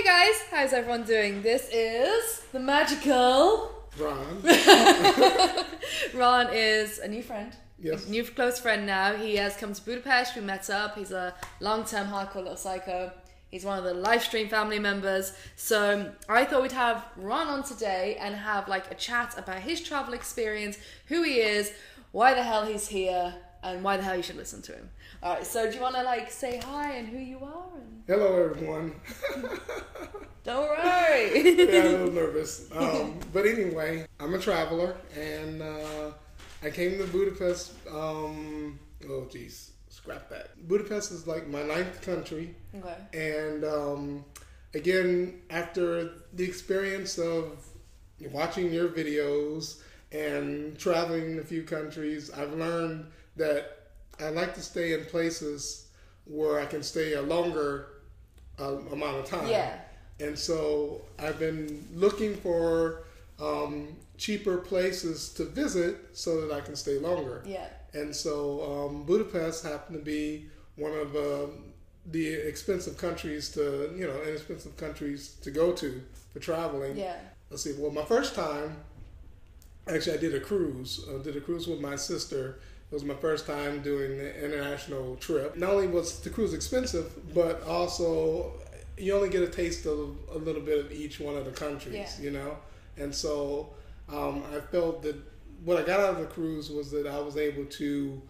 guys, how's everyone doing? This is the magical Ron. Ron is a new friend. Yes. A new close friend now. He has come to Budapest. We met up. He's a long-term hardcore little psycho. He's one of the live stream family members. So I thought we'd have Ron on today and have like a chat about his travel experience, who he is, why the hell he's here, and why the hell you should listen to him. All right, so do you want to like say hi and who you are? And... Hello, everyone. Don't worry. Yeah, I'm a little nervous. But anyway, I'm a traveler, and I came to Budapest. Oh, geez, scrap that. Budapest is like my 9th country. Okay. And again, after the experience of watching your videos and traveling a few countries, I've learned that I like to stay in places where I can stay a longer amount of time. Yeah. And so I've been looking for cheaper places to visit so that I can stay longer. Yeah. And so Budapest happened to be one of the expensive countries to, inexpensive countries to go to for traveling. Yeah. Let's see. Well, my first time, actually, I did a cruise. I did a cruise with my sister. It was my first time doing an international trip. Not only was the cruise expensive, but also you only get a taste of a little bit of each one of the countries, And so I felt that what I got out of the cruise was that I was able to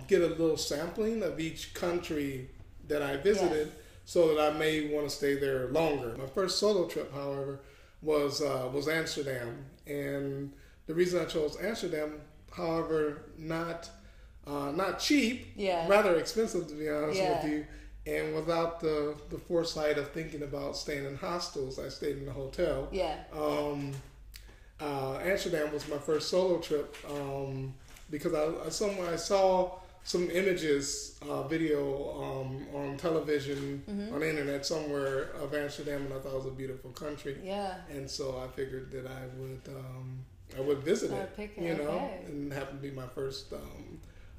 get a little sampling of each country that I visited, so that I may want to stay there longer. My first solo trip, however, was Amsterdam. And the reason I chose Amsterdam, however, not cheap, rather expensive, to be honest with you. And without the foresight of thinking about staying in hostels, I stayed in a hotel. Yeah. Amsterdam was my first solo trip because I saw some images, video on television, on the internet somewhere of Amsterdam, and I thought it was a beautiful country. Yeah. And so I figured that I would visit it, okay. and it happened to be my first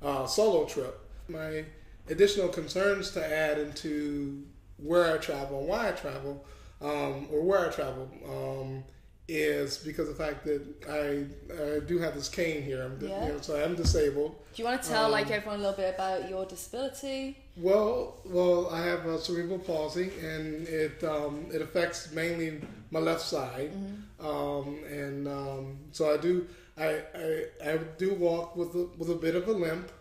solo trip. My additional concerns to add into where I travel and why I travel, or where I travel, is because of the fact that I do have this cane here. So I'm disabled. Do you want to tell everyone a little bit about your disability? Well, I have cerebral palsy, and it affects mainly my left side, so I do walk with a bit of a limp,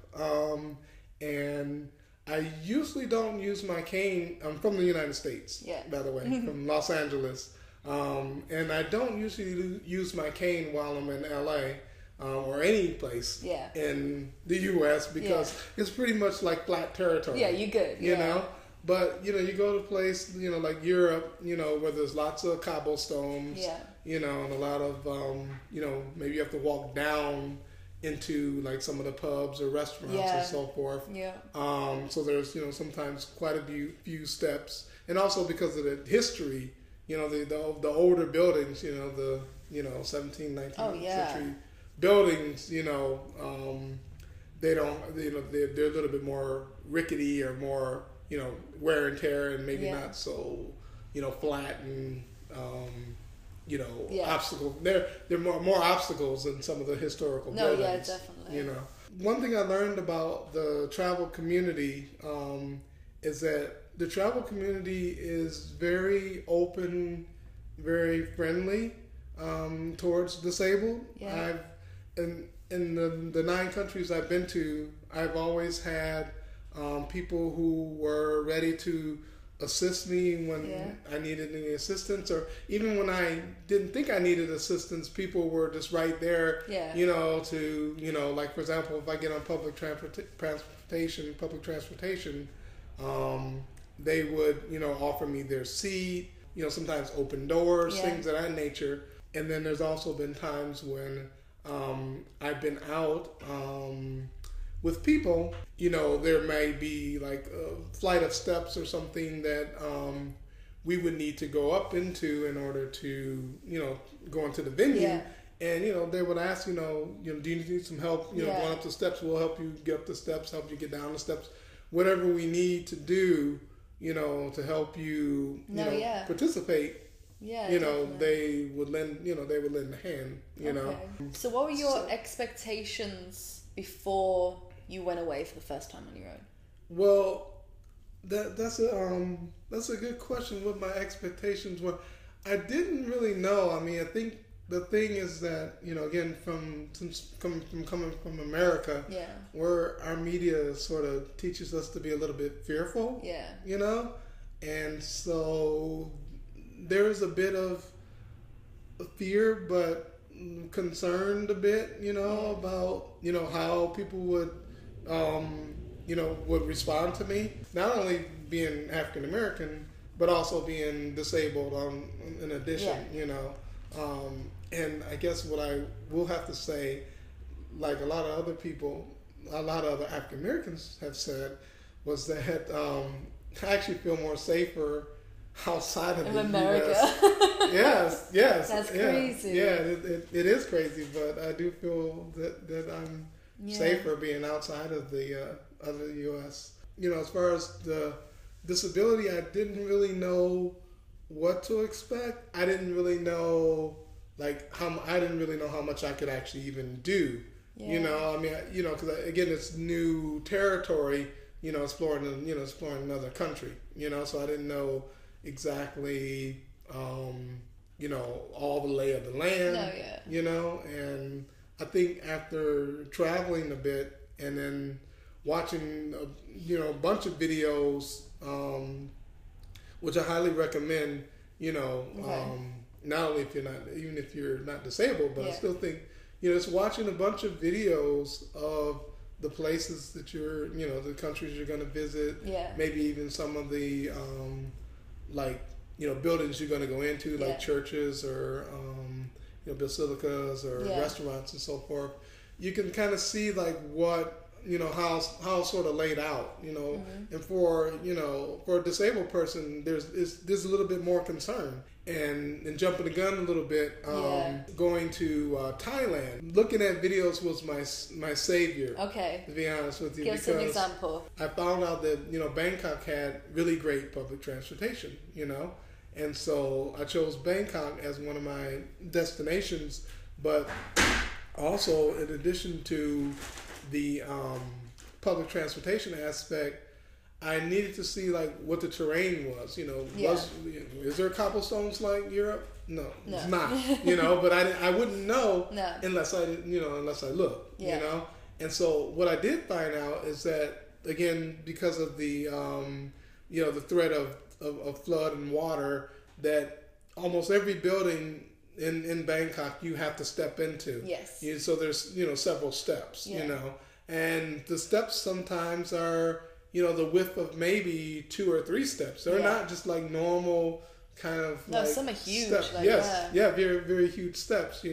and I usually don't use my cane. I'm from the United States, by the way, from Los Angeles, and I don't usually use my cane while I'm in LA. Or any place in the U.S. because it's pretty much like flat territory. Yeah, you good. You know? But, you go to a place, like Europe, where there's lots of cobblestones, and a lot of, maybe you have to walk down into, like, some of the pubs or restaurants and so forth. Yeah. So there's, sometimes quite a few steps. And also because of the history, the older buildings, the 17th, 19th century buildings, they're a little bit more rickety or more, wear and tear, and maybe not so, flat and, obstacles. There are more obstacles than some of the historical buildings. Yeah, definitely. One thing I learned about the travel community is that the travel community is very open, very friendly towards disabled. In the 9 countries I've been to, I've always had people who were ready to assist me when I needed any assistance, or even when I didn't think I needed assistance, people were just right there, like, for example, if I get on public transportation, they would, offer me their seat, sometimes open doors, things of that nature. And then there's also been times when I've been out with people, there may be like a flight of steps or something that we would need to go up into in order to, go into the venue. Yeah. And, they would ask, do you need some help, going up the steps? We'll help you get up the steps, help you get down the steps. Whatever we need to do to help you, participate. Yeah, they would lend a hand. So, what were your expectations before you went away for the first time on your own? Well, that's a good question. What my expectations were, I didn't really know. I mean, I think the thing is that again, coming from America, where our media sort of teaches us to be a little bit fearful, and so there's a bit of fear, but concerned a bit, about how people would would respond to me. Not only being African American, but also being disabled in addition, and I guess what I will have to say, like a lot of other people, a lot of other African Americans have said, was that I actually feel more safer outside of the America. US. Yes. That's crazy. Yeah, it is crazy, but I do feel that I'm safer being outside of the US. As far as the disability, I didn't really know what to expect. I didn't really know how much I could actually even do. I mean, because again, it's new territory. Exploring another country. So I didn't know exactly, all the lay of the land. And I think after traveling a bit and then watching, a bunch of videos, which I highly recommend, not only even if you're not disabled, but I still think, it's watching a bunch of videos of the places that you're, the countries you're going to visit, maybe even some of the, buildings you're going to go into, like churches or, basilicas or restaurants and so forth. You can kind of see like what, how it's sort of laid out, and for a disabled person, there's a little bit more concern. And jumping the gun a little bit, going to Thailand, looking at videos was my savior. Okay. To be honest with you, give us an example. I found out that Bangkok had really great public transportation. And so I chose Bangkok as one of my destinations, but also in addition to the public transportation aspect, I needed to see like what the terrain was. Is there cobblestones like Europe? No, it's not. But I wouldn't know unless I looked. And so what I did find out is that, again, because of the the threat of flood and water, that almost every building in Bangkok you have to step into. Yes. So there's several steps. And the steps sometimes are the width of maybe 2 or 3 steps. They're not just like normal kind of. No, some are huge. Very, very huge steps.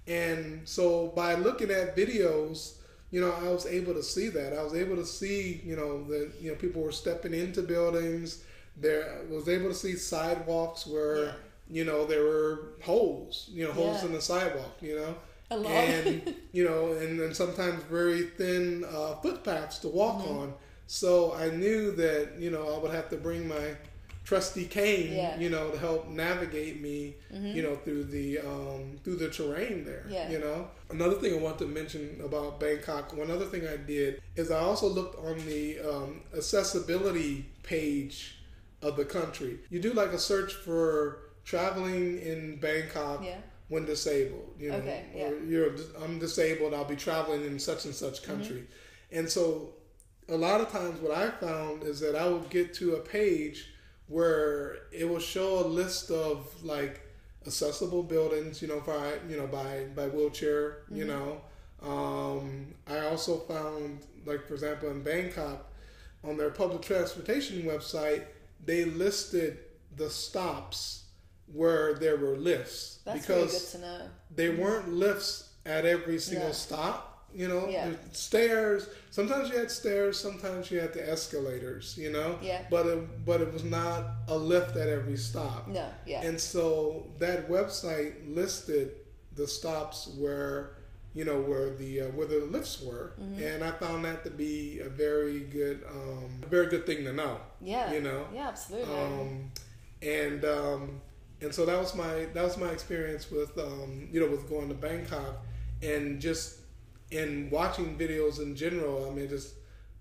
And so by looking at videos, I was able to see that. I was able to see, that people were stepping into buildings. I was able to see sidewalks where there were holes, holes in the sidewalk. A lot. And and then sometimes very thin footpaths to walk on. So I knew that I would have to bring my trusty cane, to help navigate me, through the terrain there. Another thing I want to mention about Bangkok. One other thing I did is I also looked on the accessibility page of the country. You do like a search for traveling in Bangkok. When disabled, or I'm disabled, I'll be traveling in such and such country. And so a lot of times what I found is that I would get to a page where it will show a list of like accessible buildings, by wheelchair, I also found, like, for example, in Bangkok, on their public transportation website, they listed the stops where there were lifts. That's because really good to know. They weren't lifts at every single stop. Stairs. Sometimes you had stairs. Sometimes you had the escalators. But it was not a lift at every stop. And so that website listed the stops where where the lifts were, and I found that to be a very good thing to know. Yeah. Yeah, absolutely. And so that was my experience with with going to Bangkok, and just in watching videos in general. I mean, just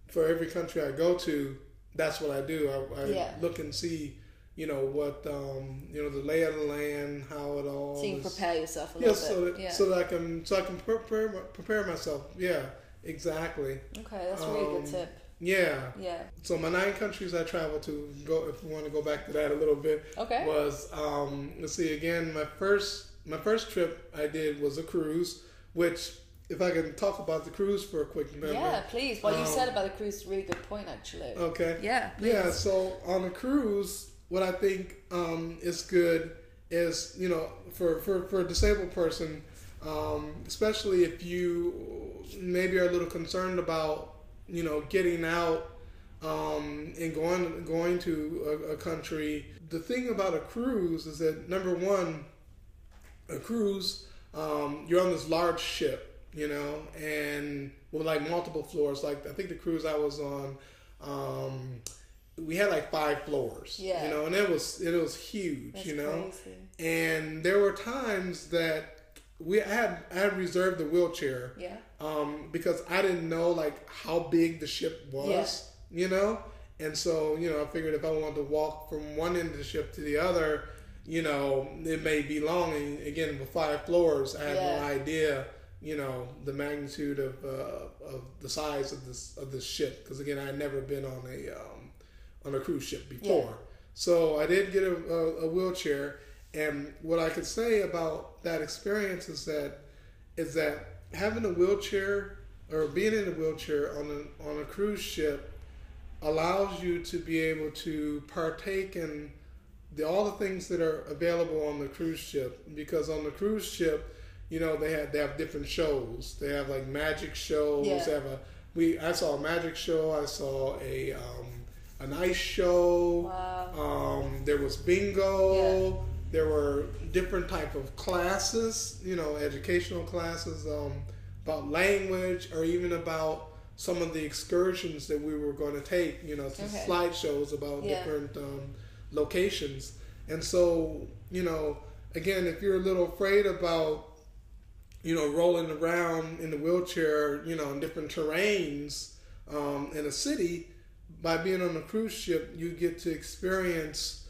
for every country I go to, that's what I do. I look and see, what the lay of the land, how it all. So you can prepare yourself a little bit. So that I can prepare myself. Yeah, exactly. Okay, that's a really good tip. Yeah. Yeah. So my 9 countries I traveled to, if we want to go back to that a little bit, okay, was let's see again. My first trip I did was a cruise, which, if I can talk about the cruise for a quick minute. Yeah, please. What you said about the cruise is a really good point, actually. Okay. Yeah, please. Yeah, so on a cruise, what I think is good is, for a disabled person, especially if you maybe are a little concerned about, getting out and going to a country. The thing about a cruise is that, number one, a cruise, you're on this large ship, and with like multiple floors. Like, I think the cruise I was on, we had like 5 floors, and it was huge. That's crazy. And there were times that I had reserved the wheelchair, because I didn't know like how big the ship was, and so I figured if I wanted to walk from one end of the ship to the other, it may be long. And again, with 5 floors, I had no idea, the magnitude of the size of this ship, because again, I had never been on a cruise ship before. Yeah. So I did get a wheelchair, and what I could say about that experience is that having a wheelchair, or being in a wheelchair on a cruise ship, allows you to be able to partake in all the things that are available on the cruise ship. Because on the cruise ship, they have different shows. They have like magic shows. Yeah. I saw a magic show. I saw an ice show. Wow. There was bingo. Yeah. There were different type of classes, educational classes about language, or even about some of the excursions that we were going to take, slideshows about different locations. And so, again, if you're a little afraid about, rolling around in the wheelchair, in different terrains in a city, by being on a cruise ship, you get to experience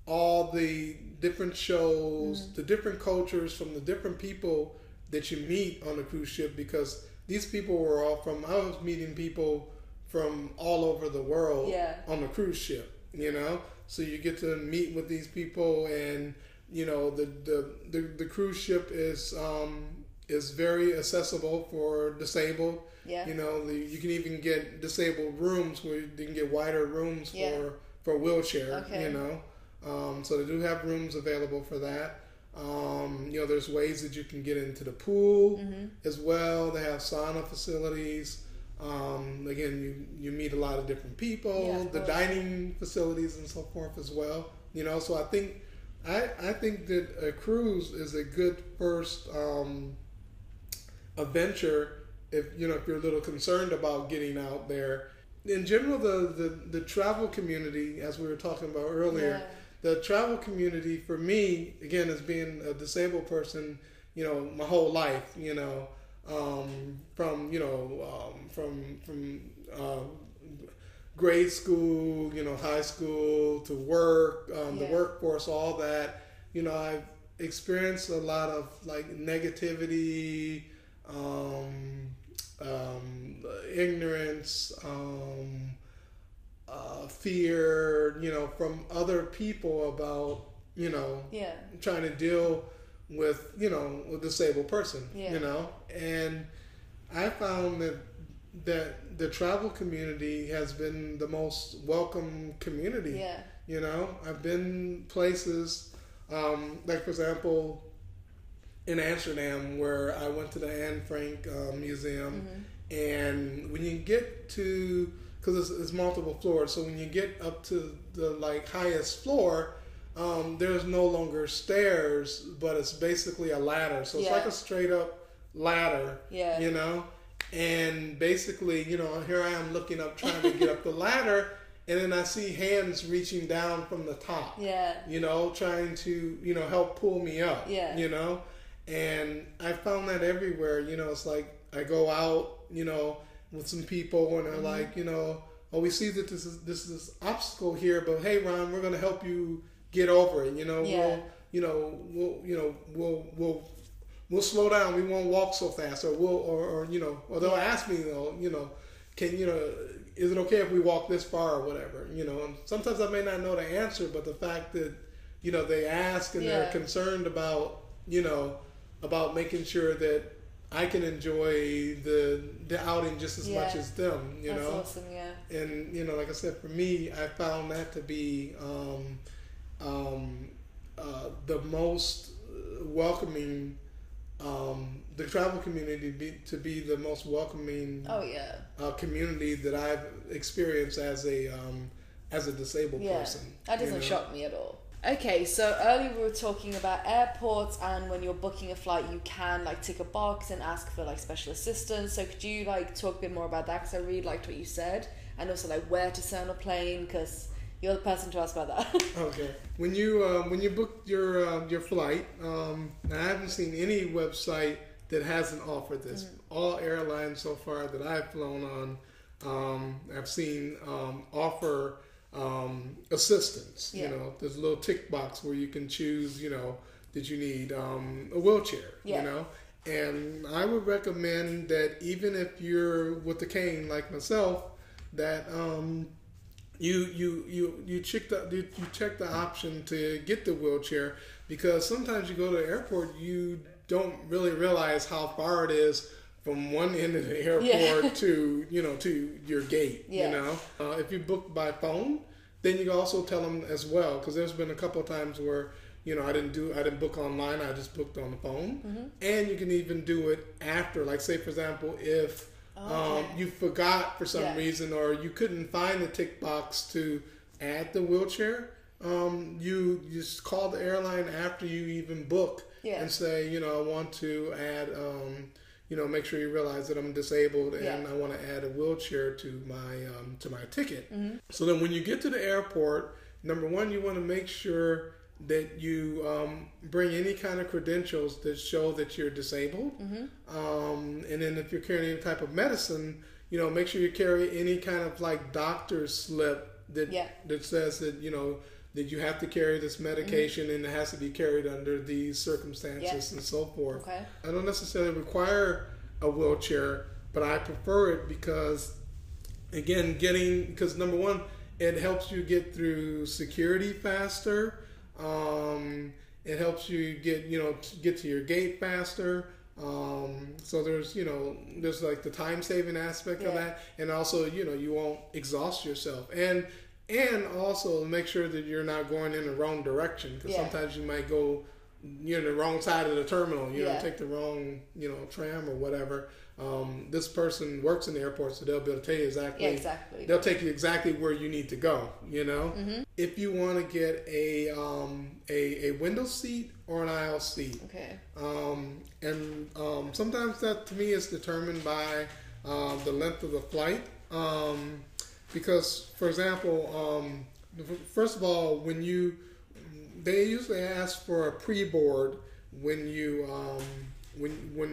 all the different shows, the different cultures from the different people that you meet on the cruise ship, because these people were I was meeting people from all over the world on the cruise ship, so you get to meet with these people, and the cruise ship is very accessible for disabled. Yeah. You can even get disabled rooms, where you can get wider rooms for wheelchair. Okay. So they do have rooms available for that. There's ways that you can get into the pool as well. They have sauna facilities. Again, you meet a lot of different people. The dining facilities and so forth as well. So I think that a cruise is a good first adventure if you're a little concerned about getting out there. In general, the travel community, as we were talking about earlier. Yeah. The travel community for me, again, as being a disabled person, my whole life, from grade school, high school, to work, the workforce, all that, I've experienced a lot of like negativity, ignorance, fear, from other people about, trying to deal with, a disabled person, and I found that the travel community has been the most welcome community. Yeah. I've been places, like for example, in Amsterdam, where I went to the Anne Frank Museum, and when you get to, because it's multiple floors, so when you get up to the like highest floor, there's no longer stairs, but it's basically a ladder. So it's like a straight up ladder, Yeah. you know, and basically, you know, here I am looking up, trying to get up the ladder, and then I see hands reaching down from the top, Yeah. you know, trying to, you know, help pull me up, Yeah. you know, and I found that everywhere, you know. It's like I go out, you know, with some people, and they're like, you know, oh, we see that this is obstacle here, but hey, Ron, we're going to help you get over it, you know. We'll slow down. We won't walk so fast, or you know, or they'll ask me, you know, is it okay if we walk this far or whatever, you know. And sometimes I may not know the answer, but the fact that, you know, they ask and they're concerned about, you know, about making sure that I can enjoy the outing just as much as them, you know. That's awesome, yeah. And, you know, like I said, for me, I found that to be the most welcoming, the travel community to be the most welcoming community that I've experienced as a disabled person. That doesn't shock me at all. Okay, so earlier we were talking about airports, and when you're booking a flight, you can like tick a box and ask for like special assistance. So could you like talk a bit more about that? Because I really liked what you said, and also like where to sit on a plane, because you're the person to ask about that. Okay, when you book your flight, I haven't seen any website that hasn't offered this. All airlines so far that I've flown on, I've seen offer assistance. You know, there's a little tick box where you can choose, you know, that you need a wheelchair, you know. And I would recommend that even if you're with a cane like myself, that you check the option to get the wheelchair, because sometimes you go to the airport, you don't really realize how far it is from one end of the airport to, you know, to your gate. You know, if you book by phone, then you can also tell them as well, because there's been a couple of times where, you know, I didn't book online, I just booked on the phone. And you can even do it after, like say for example, if you forgot for some reason, or you couldn't find the tick box to add the wheelchair, you just call the airline after you even book and say, you know, I want to add, you know, make sure you realize that I'm disabled and I want to add a wheelchair to my ticket. So then when you get to the airport, number one, you want to make sure that you bring any kind of credentials that show that you're disabled. And then if you're carrying any type of medicine, you know, make sure you carry any kind of like doctor's slip that says that, you know, that you have to carry this medication and it has to be carried under these circumstances and so forth. I don't necessarily require a wheelchair, but I prefer it because, again, because number one, it helps you get through security faster. It helps you get to your gate faster. So there's like the time saving aspect of that, and also, you know, you won't exhaust yourself, and also make sure that you're not going in the wrong direction, because sometimes you might go, you're in the wrong side of the terminal, you know, take the wrong, you know, tram or whatever. This person works in the airport, so they'll be able to tell you exactly. They'll take you exactly where you need to go, you know. If you want to get a window seat or an aisle seat, and sometimes that to me is determined by the length of the flight, because, for example, first of all, they usually ask for a pre-board when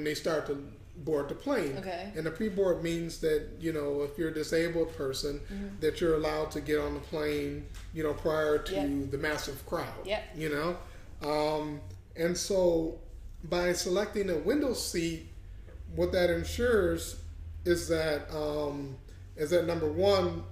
they start to board the plane. And a pre-board means that, you know, if you're a disabled person, that you're allowed to get on the plane, you know, prior to the massive crowd. You know, and so by selecting a window seat, what that ensures is that number one,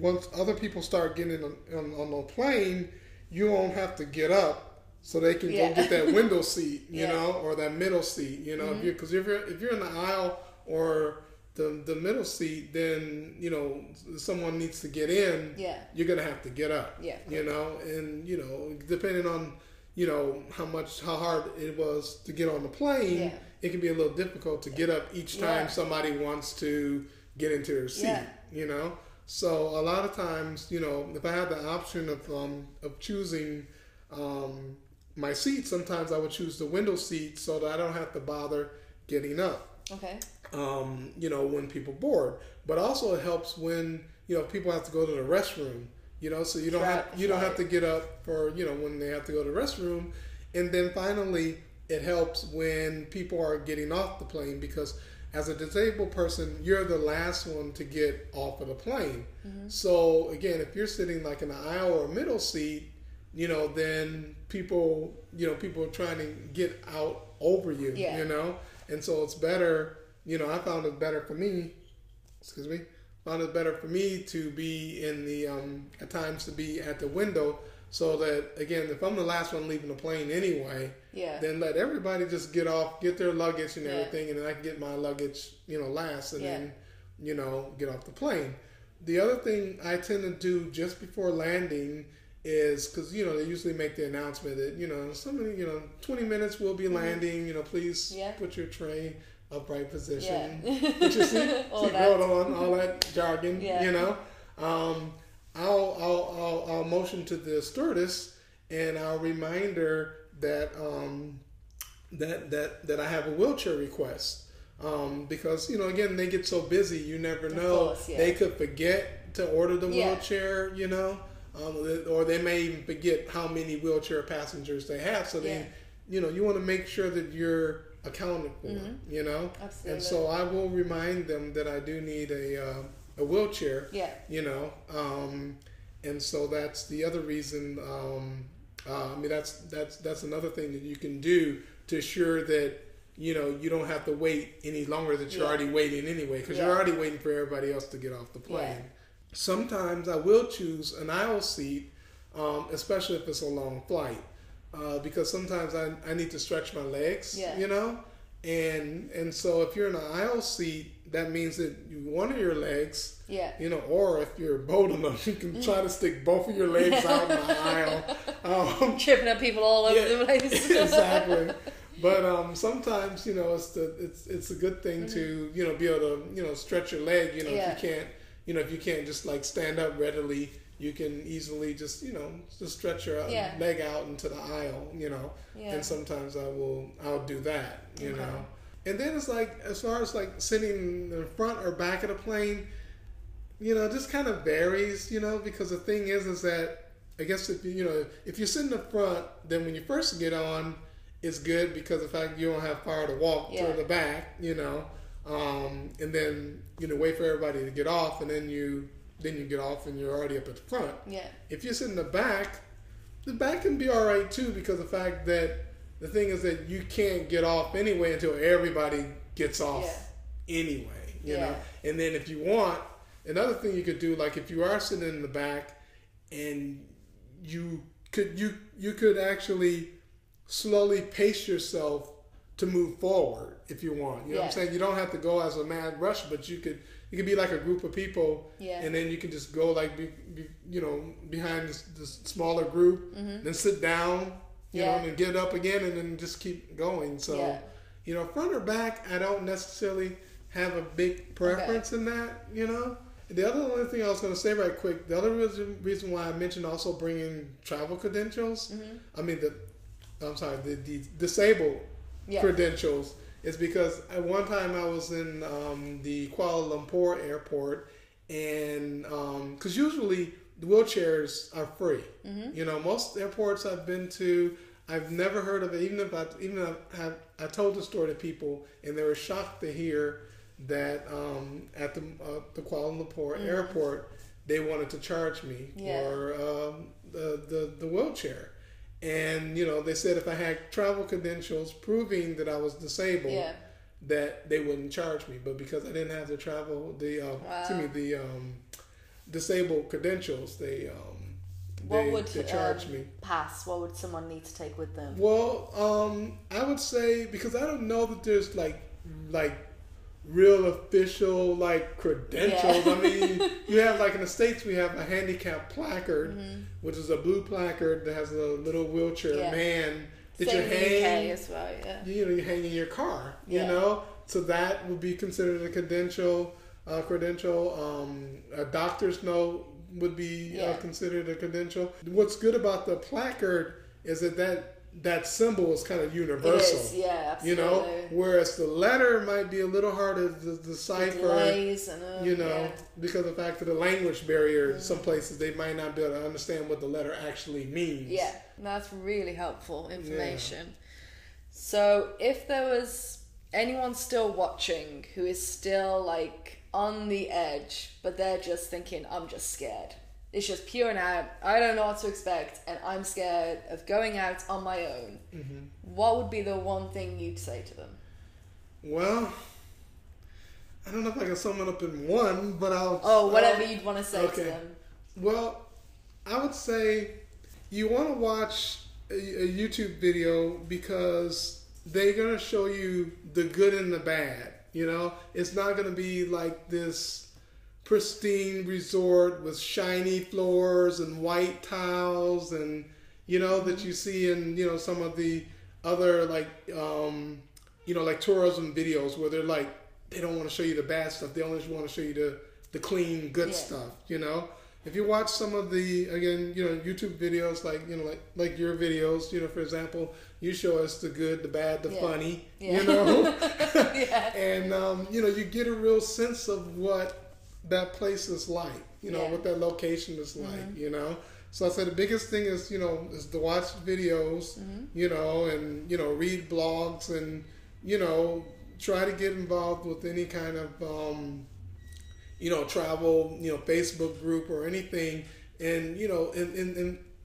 once other people start getting on the plane, you won't have to get up so they can go get that window seat, you know, or that middle seat, you know, because if you're in the aisle or the middle seat, then, you know, someone needs to get in. You're gonna have to get up. You know, and, you know, depending on, you know, how hard it was to get on the plane, it can be a little difficult to get up each time somebody wants to get into their seat. You know, so a lot of times, you know, if I had the option of choosing my seat, sometimes I would choose the window seat so that I don't have to bother getting up. Okay. You know, when people bored, but also it helps when, you know, people have to go to the restroom. You know, so you don't have to get up for, you know, when they have to go to the restroom. And then finally, it helps when people are getting off the plane, because as a disabled person, you're the last one to get off of the plane. Mm-hmm. So again, if you're sitting like in the aisle or middle seat, you know, then people are trying to get out over you, you know, and so it's better. You know, I found it better for me. Found it better for me to be in the at times to be at the window, so that again, if I'm the last one leaving the plane anyway, then let everybody just get off, get their luggage and everything, and then I can get my luggage, you know, last, and then, you know, get off the plane. The other thing I tend to do just before landing is, because, you know, they usually make the announcement that, you know, 20 minutes we'll be landing, you know, please put your tray upright position, put your seatbelt on, all that jargon, you know. I'll motion to the stewardess, and I'll remind her that that I have a wheelchair request, because, you know, again, they get so busy, you never know. Of course, they could forget to order the wheelchair, you know, or they may even forget how many wheelchair passengers they have. So they, you know, you want to make sure that you're accounted for, you know. Absolutely. And so I will remind them that I do need a wheelchair, you know, and so that's the other reason. I mean, that's another thing that you can do to assure that, you know, you don't have to wait any longer, that you're already waiting anyway, because you're already waiting for everybody else to get off the plane. Sometimes I will choose an aisle seat, especially if it's a long flight, because sometimes I need to stretch my legs, you know, and so if you're in an aisle seat, that means that one of your legs, you know, or if you're bold enough, you can try to stick both of your legs out in the aisle. Tripping up people all over the place. Exactly. But sometimes, you know, it's a good thing to, you know, be able to, you know, stretch your leg. You know, if you can't just like stand up readily, you can easily just, you know, just stretch your leg out into the aisle, you know. And sometimes I'll do that, you know. And then it's like, as far as like sitting in the front or back of the plane, you know, just kind of varies, you know, because the thing is that I guess if you sit in the front, then when you first get on, it's good because of the fact you don't have far to walk to the back, you know, and then, you know, wait for everybody to get off, and then you get off and you're already up at the front. If you sit in the back can be all right too, because of the fact that the thing is that you can't get off anyway until everybody gets off anyway, you know. And then if you want, another thing you could do, like if you are sitting in the back, and you could actually slowly pace yourself to move forward if you want. You know what I'm saying? You don't have to go as a mad rush, but you could be like a group of people, and then you can just go like you know, behind this smaller group, then sit down, you know, and get up again, and then just keep going. So, you know, front or back, I don't necessarily have a big preference in that, you know. The other thing I was going to say right quick, the other reason why I mentioned also bringing travel credentials, I mean the disabled credentials, is because at one time I was in the Kuala Lumpur airport, and because usually the wheelchairs are free. You know, most airports I've been to, I've never heard of it. Even if I told the story to people, and they were shocked to hear that at the Kuala Lumpur airport, they wanted to charge me for the wheelchair. And, you know, they said if I had travel credentials proving that I was disabled, that they wouldn't charge me. But because I didn't have the disabled credentials, they charged me. What would someone need to take with them? Well, I would say, because I don't know that there's like real official like credentials. I mean, you have, like in the States, we have a handicap placard, which is a blue placard that has a little wheelchair man that you hang. As well, you know, you hang in your car. You know, so that would be considered a credential. A doctor's note would be considered a credential. What's good about the placard is that that symbol is kind of universal. It is, yeah, absolutely. You know, whereas the letter might be a little harder to decipher. Delays and, because of the fact of the language barrier. In some places they might not be able to understand what the letter actually means. Yeah, that's really helpful information. So if there was anyone still watching who is still like on the edge, but they're just thinking, I'm just scared. It's just pure and out. I don't know what to expect, and I'm scared of going out on my own. Mm-hmm. What would be the one thing you'd say to them? Well, I don't know if I can sum it up in one, but whatever you'd want to say to them. Well, I would say you want to watch a YouTube video because they're going to show you the good and the bad. You know, it's not going to be like this pristine resort with shiny floors and white tiles and, that you see in, some of the other like, like tourism videos where they're like, they don't want to show you the bad stuff. They only want to show you the clean, good stuff, If you watch some of the, again, YouTube videos, like your videos, for example, you show us the good, the bad, the funny, and, you get a real sense of what that place is like, what that location is like, So I said the biggest thing is, is to watch videos, and, read blogs and, try to get involved with any kind of, travel, Facebook group or anything, and,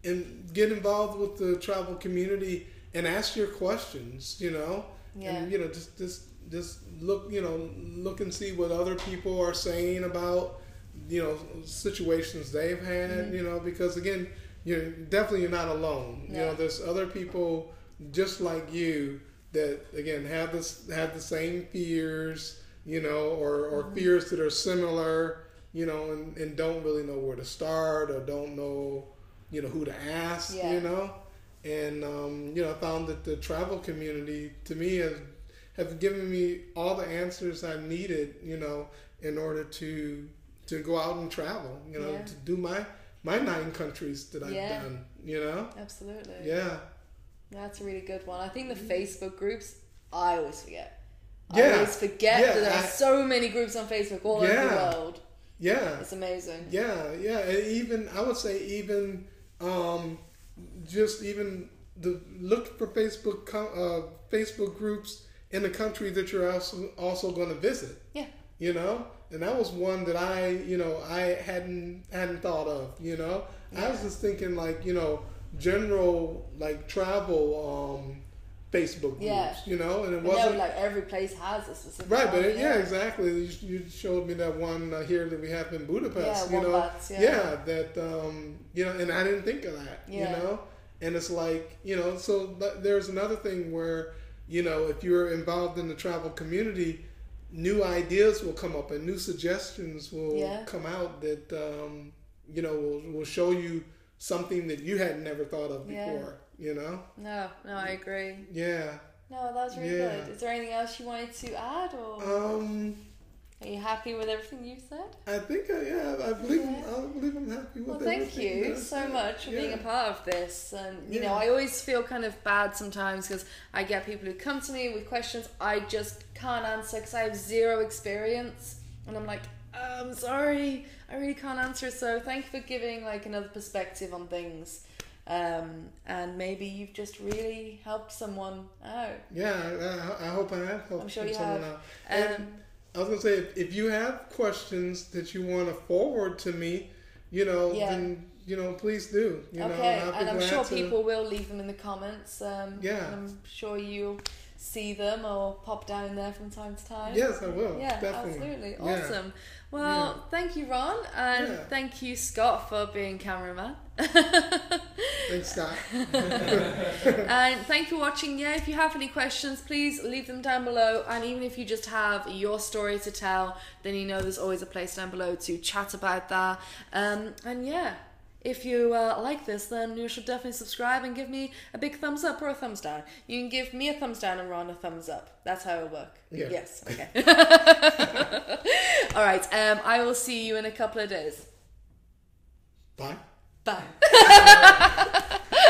and get involved with the travel community and ask your questions, and, just look, look and see what other people are saying about, situations they've had, because again, you're not alone. No. There's other people just like you that again have the same fears, or fears that are similar, and don't really know where to start or don't know, who to ask, and I found that the travel community to me have given me all the answers I needed, in order to go out and travel, to do my 9 countries that I've done, Absolutely. Yeah. That's a really good one. I think the Facebook groups, I always forget. I always forget that there are so many groups on Facebook all over the world. Yeah. It's amazing. Yeah. And even, I would say even, just even look for Facebook groups in the country that you're also going to visit. Yeah. And that was one that I hadn't thought of, I was just thinking like, general like travel Facebook groups, and it wasn't like every place has a specific right, but exactly. You showed me that one here that we have in Budapest, that and I didn't think of that, and it's like, so there's another thing where, if you're involved in the travel community, new ideas will come up and new suggestions will come out that will show you something that you had never thought of before. No, I agree. Yeah. No, that was really good. Is there anything else you wanted to add, or are you happy with everything you said? I think I believe I'm happy with everything. Thank you so much for being a part of this. And you know, I always feel kind of bad sometimes because I get people who come to me with questions I just can't answer because I have zero experience, and I'm like, I'm sorry, I really can't answer. So thank you for giving like another perspective on things. And maybe you've just really helped someone out. Yeah, I hope I have helped I'm sure you someone have. out. And I was going to say, if you have questions that you want to forward to me, then, please do. Okay, and I'm sure people will leave them in the comments. And I'm sure you'll see them or pop down there from time to time. Yes, I will. Yeah, definitely. Absolutely. Awesome. Well, thank you, Ron, and thank you, Scott, for being cameraman. Thanks, Scott. And thank you for watching. If you have any questions, please leave them down below, and even if you just have your story to tell, then there's always a place down below to chat about that. And if you like this, then you should definitely subscribe and give me a big thumbs up or a thumbs down. You can give me a thumbs down and Ron a thumbs up. That's how it'll work. Yeah. Yes. Okay. All right. I will see you in a couple of days. Bye. Bye.